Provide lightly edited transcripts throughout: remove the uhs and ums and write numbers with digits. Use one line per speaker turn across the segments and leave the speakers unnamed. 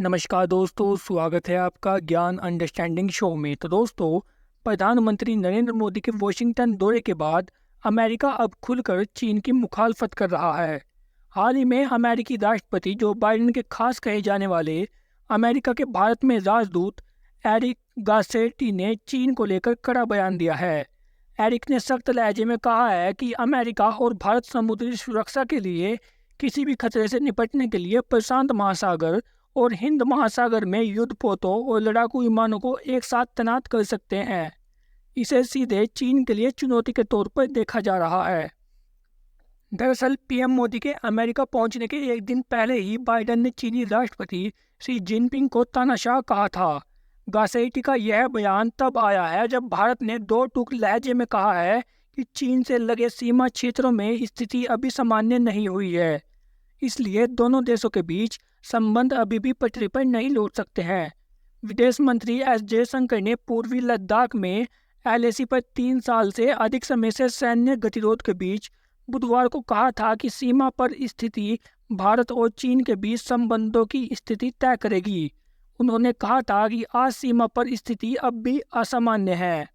नमस्कार दोस्तों, स्वागत है आपका ज्ञान अंडरस्टैंडिंग शो में। तो दोस्तों, प्रधानमंत्री नरेंद्र मोदी के वॉशिंगटन दौरे के बाद अमेरिका अब खुलकर चीन की मुखालफत कर रहा है। हाल ही में अमेरिकी राष्ट्रपति जो बाइडेन के खास कहे जाने वाले अमेरिका के भारत में राजदूत एरिक गारसेटी ने चीन को लेकर कड़ा बयान दिया है। एरिक ने सख्त लहजे में कहा है कि अमेरिका और भारत समुद्री सुरक्षा के लिए किसी भी खतरे से निपटने के लिए प्रशांत महासागर और हिंद महासागर में युद्धपोतों और लड़ाकू विमानों को एक साथ तैनात कर सकते हैं। इसे सीधे चीन के लिए चुनौती के तौर पर देखा जा रहा है। दरअसल पीएम मोदी के अमेरिका पहुंचने के एक दिन पहले ही बाइडेन ने चीनी राष्ट्रपति शी जिनपिंग को तानाशाह कहा था। गारसेटी का यह बयान तब आया है जब भारत ने दो टूक लहजे में कहा है कि चीन से लगे सीमा क्षेत्रों में स्थिति अभी सामान्य नहीं हुई है, इसलिए दोनों देशों के बीच संबंध अभी भी पटरी पर नहीं लौट सकते हैं। विदेश मंत्री एस जयशंकर ने पूर्वी लद्दाख में एलएसी पर 3 साल से अधिक समय से सैन्य गतिरोध के बीच बुधवार को कहा था कि सीमा पर स्थिति भारत और चीन के बीच संबंधों की स्थिति तय करेगी। उन्होंने कहा था कि आज सीमा पर स्थिति अब भी असामान्य है।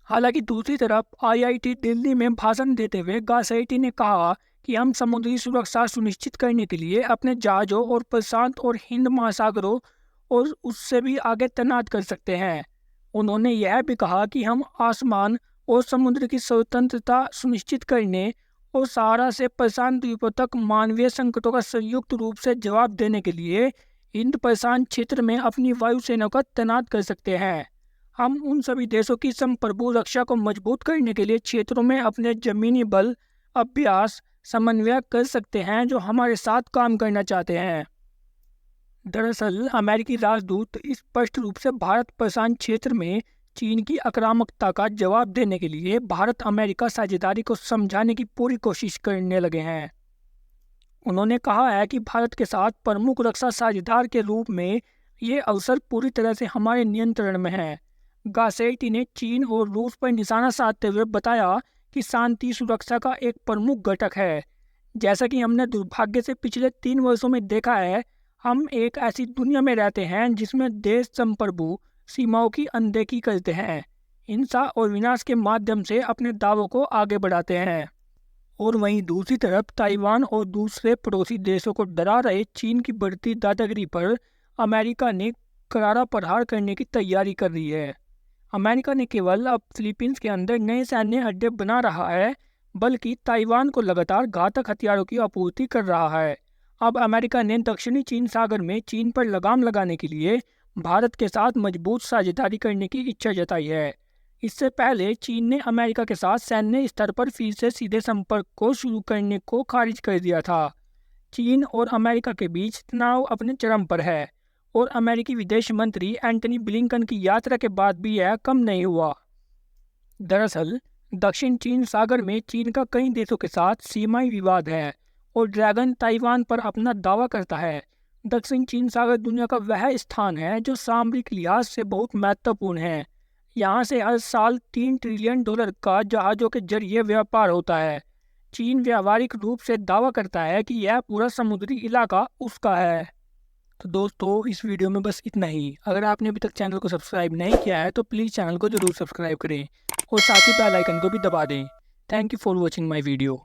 हालांकि दूसरी तरफ आईआईटी दिल्ली में भाषण देते हुए गारसेटी ने कहा कि हम समुद्री सुरक्षा सुनिश्चित करने के लिए अपने जहाज़ों और प्रशांत और हिंद महासागरों और उससे भी आगे तैनात कर सकते हैं। उन्होंने यह भी कहा कि हम आसमान और समुद्र की स्वतंत्रता सुनिश्चित करने और सहारा से प्रशांत द्वीपों तक मानवीय संकटों का संयुक्त रूप से जवाब देने के लिए हिंद प्रशांत क्षेत्र में अपनी वायुसेना को तैनात कर सकते हैं। हम उन सभी देशों की संप्रभु रक्षा को मजबूत करने के लिए क्षेत्रों में अपने जमीनी बल अभ्यास समन्वय कर सकते हैं जो हमारे साथ काम करना चाहते हैं। दरअसल अमेरिकी राजदूत स्पष्ट रूप से भारत प्रशांत क्षेत्र में चीन की आक्रामकता का जवाब देने के लिए भारत अमेरिका साझेदारी को समझाने की पूरी कोशिश करने लगे हैं। उन्होंने कहा है कि भारत के साथ प्रमुख रक्षा साझेदार के रूप में ये अवसर पूरी तरह से हमारे नियंत्रण में है। गारसेटी ने चीन और रूस पर निशाना साधते हुए बताया कि शांति सुरक्षा का एक प्रमुख घटक है। जैसा कि हमने दुर्भाग्य से पिछले 3 वर्षों में देखा है, हम एक ऐसी दुनिया में रहते हैं जिसमें देश संप्रभु सीमाओं की अनदेखी करते हैं, हिंसा और विनाश के माध्यम से अपने दावों को आगे बढ़ाते हैं। और वहीं दूसरी तरफ ताइवान और दूसरे पड़ोसी देशों को डरा रहे चीन की बढ़ती दादागिरी पर अमेरिका ने करारा प्रहार करने की तैयारी कर रही है। अमेरिका ने केवल अब फिलीपींस के अंदर नए सैन्य अड्डे बना रहा है, बल्कि ताइवान को लगातार घातक हथियारों की आपूर्ति कर रहा है। अब अमेरिका ने दक्षिणी चीन सागर में चीन पर लगाम लगाने के लिए भारत के साथ मजबूत साझेदारी करने की इच्छा जताई है। इससे पहले चीन ने अमेरिका के साथ सैन्य स्तर पर फिर से सीधे संपर्क को शुरू करने को खारिज कर दिया था। चीन और अमेरिका के बीच तनाव अपने चरम पर है और अमेरिकी विदेश मंत्री एंटनी ब्लिंकन की यात्रा के बाद भी यह कम नहीं हुआ। दरअसल दक्षिण चीन सागर में चीन का कई देशों के साथ सीमाई विवाद है और ड्रैगन ताइवान पर अपना दावा करता है। दक्षिण चीन सागर दुनिया का वह स्थान है जो सामरिक लिहाज से बहुत महत्वपूर्ण है। यहाँ से हर साल $3 ट्रिलियन का जहाज़ों के जरिए व्यापार होता है। चीन व्यावहारिक रूप से दावा करता है कि यह पूरा समुद्री इलाका उसका है। तो दोस्तों, इस वीडियो में बस इतना ही। अगर आपने अभी तक चैनल को सब्सक्राइब नहीं किया है तो प्लीज़ चैनल को जरूर सब्सक्राइब करें और साथ ही बेल आइकन को भी दबा दें। Thank you for watching my video.